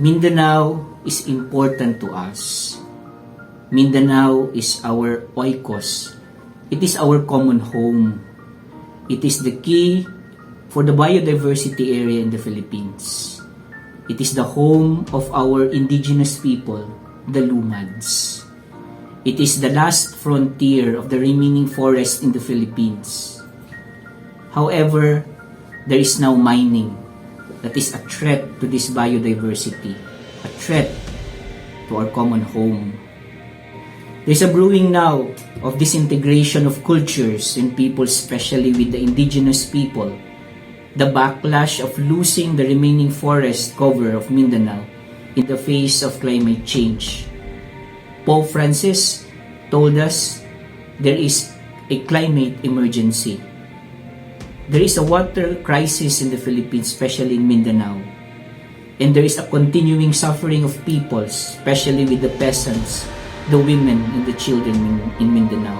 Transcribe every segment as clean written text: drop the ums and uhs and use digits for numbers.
Mindanao is important to us. Mindanao is our oikos. It is our common home. It is the key for the biodiversity area in the Philippines. It is the home of our indigenous people, the Lumads. It is the last frontier of the remaining forest in the Philippines. However, there is now mining that is a threat to this biodiversity, a threat to our common home. There's a brewing now of disintegration of cultures and people, especially with the indigenous people. The backlash of losing the remaining forest cover of Mindanao in the face of climate change. Pope Francis told us there is a climate emergency. There is a water crisis in the Philippines, especially in Mindanao. And there is a continuing suffering of people, especially with the peasants, the women, and the children in Mindanao.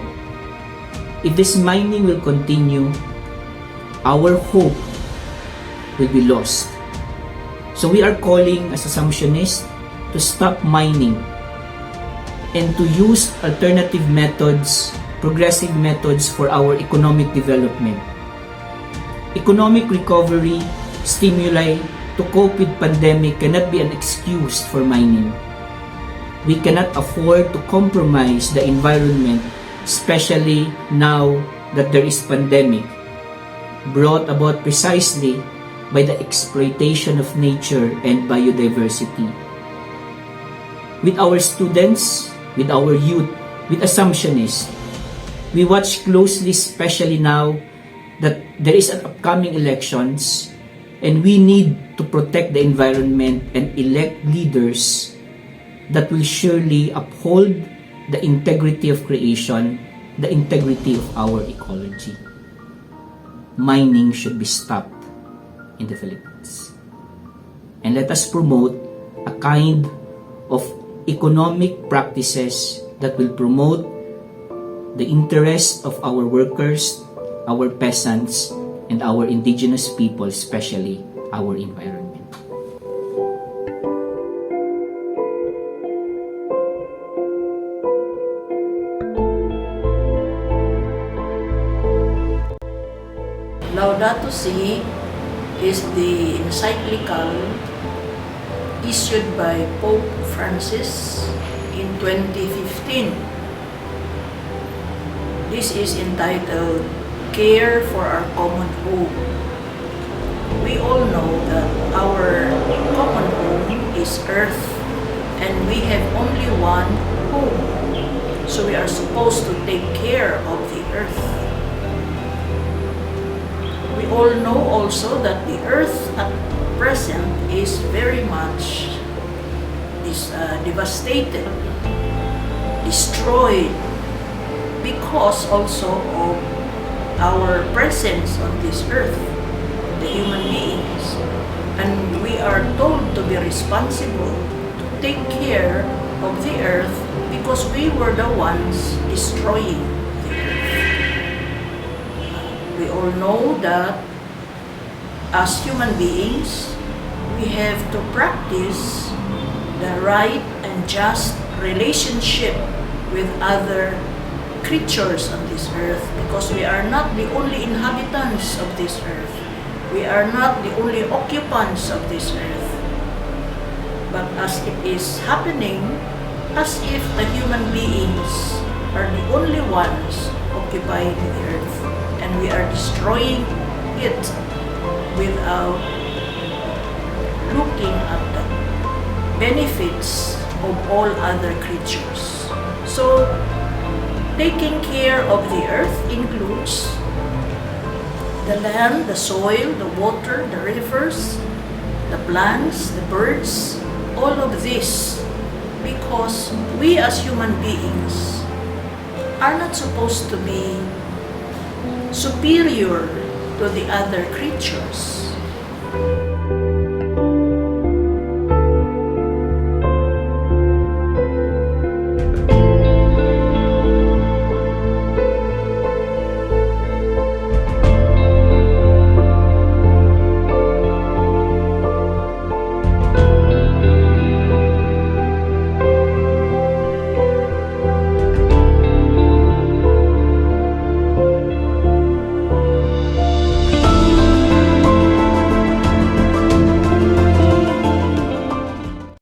If this mining will continue, our hope will be lost. So we are calling as Assumptionists to stop mining and to use alternative methods, progressive methods for our economic development. Economic recovery, stimuli to cope with pandemic cannot be an excuse for mining. We cannot afford to compromise the environment, especially now that there is pandemic, brought about precisely by the exploitation of nature and biodiversity. With our students, with our youth, with Assumptionists, we watch closely, especially now that there is an upcoming elections, and we need to protect the environment and elect leaders that will surely uphold the integrity of creation, the integrity of our ecology. Mining should be stopped in the Philippines. And let us promote a kind of economic practices that will promote the interest of our workers, our peasants, and our indigenous people, especially our environment. Laudato Si is the encyclical issued by Pope Francis in 2015. This is entitled Care for Our Common Home. We all know that our common home is Earth, and we have only one home. So we are supposed to take care of the Earth. We all know also that the Earth at present is very much devastated, destroyed, because also of our presence on this earth, the human beings. And we are told to be responsible, to take care of the earth, because we were the ones destroying the earth. We all know that as human beings, we have to practice the right and just relationship with other creatures on this earth, because we are not the only inhabitants of this earth. We are not the only occupants of this earth. But as it is happening, as if the human beings are the only ones occupying the earth, and we are destroying it without looking at the benefits of all other creatures. So, taking care of the earth includes the land, the soil, the water, the rivers, the plants, the birds, all of this, because we as human beings are not supposed to be superior to the other creatures.